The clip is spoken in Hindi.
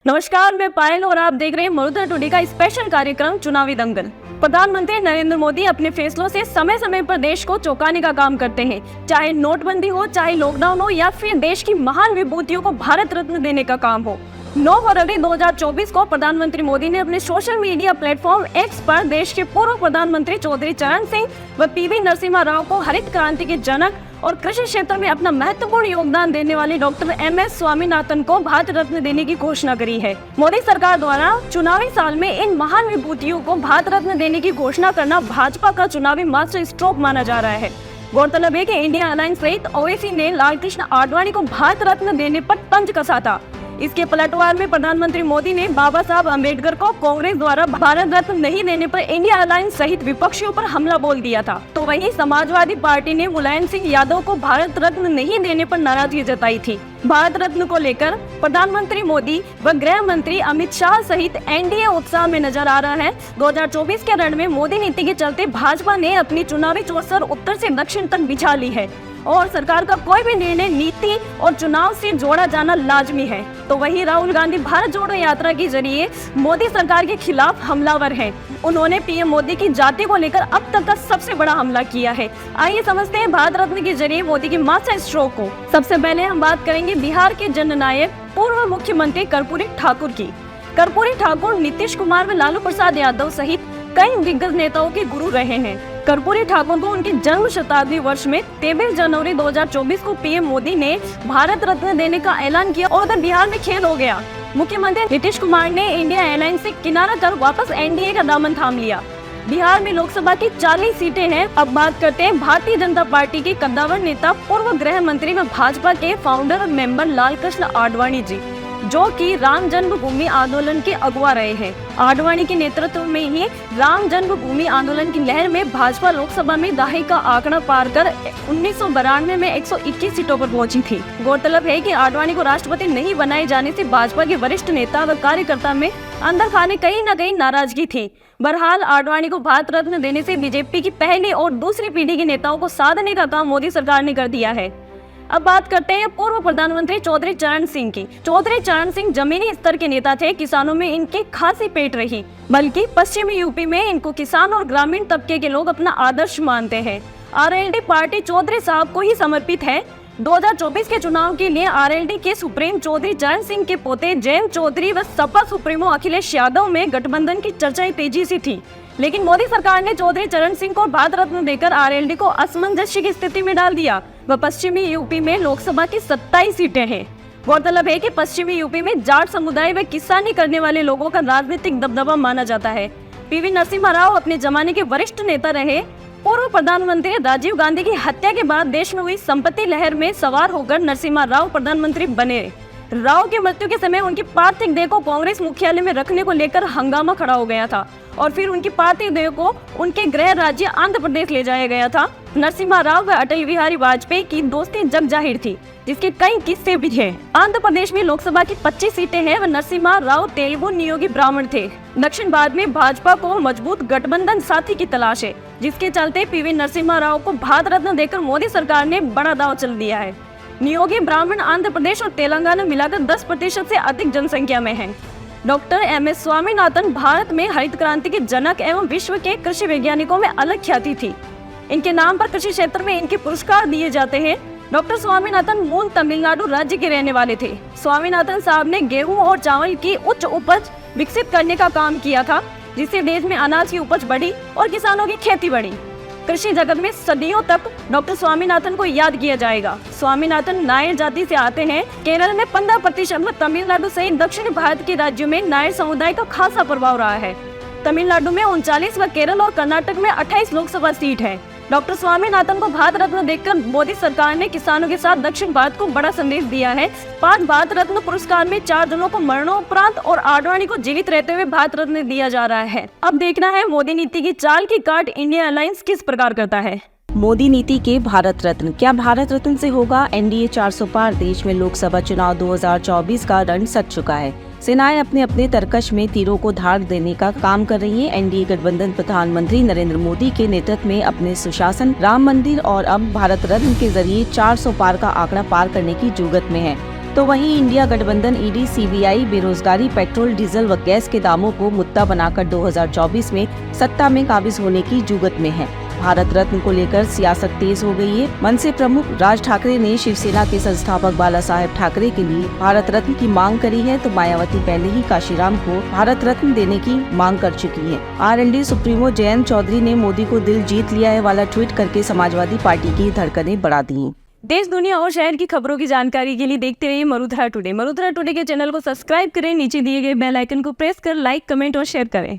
नमस्कार, मैं पायल और आप देख रहे हैं मरुधर टुडे का स्पेशल कार्यक्रम चुनावी दंगल। प्रधानमंत्री नरेंद्र मोदी अपने फैसलों से समय समय पर देश को चौंकाने का काम करते हैं। चाहे नोटबंदी हो, चाहे लॉकडाउन हो या फिर देश की महान विभूतियों को भारत रत्न देने का काम हो। 9 फरवरी 2024 को प्रधानमंत्री मोदी ने अपने सोशल मीडिया प्लेटफॉर्म एक्स पर देश के पूर्व प्रधानमंत्री चौधरी चरण सिंह व पीवी नरसिम्हा राव को हरित क्रांति के जनक और कृषि क्षेत्र में अपना महत्वपूर्ण योगदान देने वाले डॉक्टर एम.एस. स्वामीनाथन को भारत रत्न देने की घोषणा करी है। मोदी सरकार द्वारा चुनावी साल में इन महान विभूतियों को भारत रत्न देने की घोषणा करना भाजपा का चुनावी मास्टर स्ट्रोक माना जा रहा है। गौरतलब है कि इंडिया अलायंस सहित ओवैसी ने लालकृष्ण आडवाणी को भारत रत्न देने पर तंज कसा था। इसके पलटवार में प्रधानमंत्री मोदी ने बाबा साहब अम्बेडकर को कांग्रेस द्वारा भारत रत्न नहीं देने पर इंडिया अलायंस सहित विपक्षियों पर हमला बोल दिया था। तो वहीं समाजवादी पार्टी ने मुलायम सिंह यादव को भारत रत्न नहीं देने पर नाराजगी जताई थी। भारत रत्न को लेकर प्रधानमंत्री मोदी व गृह मंत्री अमित शाह सहित एनडीए उत्साह में नजर आ रहा है। 2024 के रण में मोदी नीति के चलते भाजपा ने अपनी चुनावी चौसर उत्तर से दक्षिण तक बिछा ली है और सरकार का कोई भी निर्णय नीति और चुनाव से जोड़ा जाना लाजमी है। तो वहीं राहुल गांधी भारत जोड़ो यात्रा के जरिए मोदी सरकार के खिलाफ हमलावर हैं। उन्होंने पीएम मोदी की जाति को लेकर अब तक का सबसे बड़ा हमला किया है। आइए समझते हैं भारत रत्न के जरिए मोदी के मास्टर स्ट्रोक को। सबसे पहले हम बात करेंगे बिहार के जननायक पूर्व मुख्यमंत्री कर्पूरी ठाकुर की। कर्पूरी ठाकुर नीतीश कुमार व लालू प्रसाद यादव सहित कई दिग्गज नेताओं के गुरु रहे हैं। कर्पूरी ठाकुर को उनके जन्म शताब्दी वर्ष में 23 जनवरी 2024 को पीएम मोदी ने भारत रत्न देने का ऐलान किया और उधर बिहार में खेल हो गया। मुख्यमंत्री नीतीश कुमार ने इंडिया अलायंस से किनारा कर वापस एनडीए का दामन थाम लिया। बिहार में लोकसभा की 40 सीटें हैं। अब बात करते हैं भारतीय जनता पार्टी के कद्दावर नेता पूर्व गृह मंत्री व भाजपा के फाउंडर और मेंबर लालकृष्ण आडवाणी जी, जो कि राम जन्मभूमि आंदोलन के अगुवा रहे हैं। आडवाणी के नेतृत्व में ही राम जन्मभूमि आंदोलन की लहर में भाजपा लोकसभा में दहाई का आंकड़ा पार कर 1992 में 121 सीटों पर पहुंची थी। गौरतलब है कि आडवाणी को राष्ट्रपति नहीं बनाए जाने से भाजपा के वरिष्ठ नेता व कार्यकर्ता में अंदर खाने कहीं न कहीं नाराजगी थी। बहरहाल आडवाणी को भारत रत्न देने से बीजेपी की पहली और दूसरी पीढ़ी के नेताओं को साधने का काम मोदी सरकार ने कर दिया है। अब बात करते हैं पूर्व प्रधानमंत्री चौधरी चरण सिंह की। चौधरी चरण सिंह जमीनी स्तर के नेता थे। किसानों में इनकी खासी पेट रही, बल्कि पश्चिमी यूपी में इनको किसान और ग्रामीण तबके के लोग अपना आदर्श मानते हैं। आरएलडी पार्टी चौधरी साहब को ही समर्पित है। 2024 के चुनाव के लिए आरएलडी के सुप्रीम चौधरी चरण सिंह के पोते जयंत चौधरी व सपा सुप्रीमो अखिलेश यादव में गठबंधन की चर्चाएं तेजी से थी, लेकिन मोदी सरकार ने चौधरी चरण सिंह को भारत रत्न देकर आरएलडी को असमंजस्य की स्थिति में डाल दिया। वह पश्चिमी यूपी में लोकसभा की 27 सीटें हैं। गौरतलब है कि पश्चिमी यूपी में जाट समुदाय व किसानी करने वाले लोगों का राजनीतिक दबदबा माना जाता है। पीवी नरसिम्हा राव अपने जमाने के वरिष्ठ नेता रहे। पूर्व प्रधानमंत्री राजीव गांधी की हत्या के बाद देश में हुई संपत्ति लहर में सवार होकर नरसिम्हा राव प्रधानमंत्री बने। राव की मृत्यु के समय उनकी पार्थिव देह को कांग्रेस मुख्यालय में रखने को लेकर हंगामा खड़ा हो गया था और फिर उनकी पार्थिव देह को उनके गृह राज्य आंध्र प्रदेश ले जाया गया था। नरसिम्हा राव व अटल बिहारी वाजपेयी की दोस्ती जग जाहिर थी, जिसके कई किस्से भी हैं। आंध्र प्रदेश में लोकसभा की 25 सीटें हैं व नरसिम्हा राव तेलुगु नियोगी ब्राह्मण थे। दक्षिण भारत में भाजपा को मजबूत गठबंधन साथी की तलाश है, जिसके चलते पीवी नरसिम्हा राव को भारत रत्न देकर मोदी सरकार ने बड़ा दांव चल दिया है। नियोगी ब्राह्मण आंध्र प्रदेश और तेलंगाना मिलाकर 10% से अधिक जनसंख्या में हैं। Doctor MS. स्वामीनाथन भारत में हरित क्रांति के जनक एवं विश्व के कृषि वैज्ञानिकों में अलग ख्याति थी। इनके नाम पर कृषि क्षेत्र में इनके पुरस्कार दिए जाते हैं। डॉक्टर स्वामीनाथन मूल तमिलनाडु राज्य के रहने वाले थे। स्वामीनाथन साहब ने गेहूं और चावल की उच्च उपज विकसित करने का काम किया था, जिससे देश में अनाज की उपज बढ़ी और किसानों की खेती बढ़ी। कृषि जगत में सदियों तक डॉक्टर स्वामीनाथन को याद किया जाएगा। स्वामीनाथन नायर जाति से आते हैं। केरल में 15% व तमिलनाडु सहित दक्षिण भारत के राज्यों में नायर समुदाय का खासा प्रभाव रहा है। तमिलनाडु में 39 व केरल और कर्नाटक में 28 लोकसभा सीट है। डॉक्टर स्वामीनाथन को भारत रत्न देकर मोदी सरकार ने किसानों के साथ दक्षिण भारत को बड़ा संदेश दिया है। 5 भारत रत्न पुरस्कार में 4 जनों को मरणोपरांत और आडवाणी को जीवित रहते हुए भारत रत्न दिया जा रहा है। अब देखना है मोदी नीति की चाल की काट इंडिया अलायंस किस प्रकार करता है। मोदी नीति के भारत रत्न, क्या भारत रत्न से होगा एनडीए 400 पार? देश में लोकसभा चुनाव 2024 का रण सज चुका है। सेनाएं अपने अपने तरकश में तीरों को धार देने का काम कर रही है। एनडीए गठबंधन प्रधानमंत्री नरेंद्र मोदी के नेतृत्व में अपने सुशासन, राम मंदिर और अब भारत रत्न के जरिए 400 पार का आंकड़ा पार करने की जुगत में है। तो वहीं इंडिया गठबंधन ईडी, सीबीआई बेरोजगारी, पेट्रोल, डीजल व गैस के दामों को मुद्दा बनाकर 2024 में सत्ता में काबिज होने की जुगत में है। भारत रत्न को लेकर सियासत तेज हो गई है। मनसे प्रमुख राज ठाकरे ने शिवसेना के संस्थापक बाला साहेब ठाकरे के लिए भारत रत्न की मांग करी है, तो मायावती पहले ही काशीराम को भारत रत्न देने की मांग कर चुकी है। आरएलडी सुप्रीमो जयंत चौधरी ने मोदी को दिल जीत लिया है वाला ट्वीट करके समाजवादी पार्टी की धड़कनें बढ़ा दी। देश, दुनिया और शहर की खबरों की जानकारी के लिए देखते रहिए मरुधरा टुडे। मरुधरा टुडे के चैनल को सब्सक्राइब करें, नीचे दिए गए बेल आइकन को प्रेस कर लाइक, कमेंट और शेयर करें।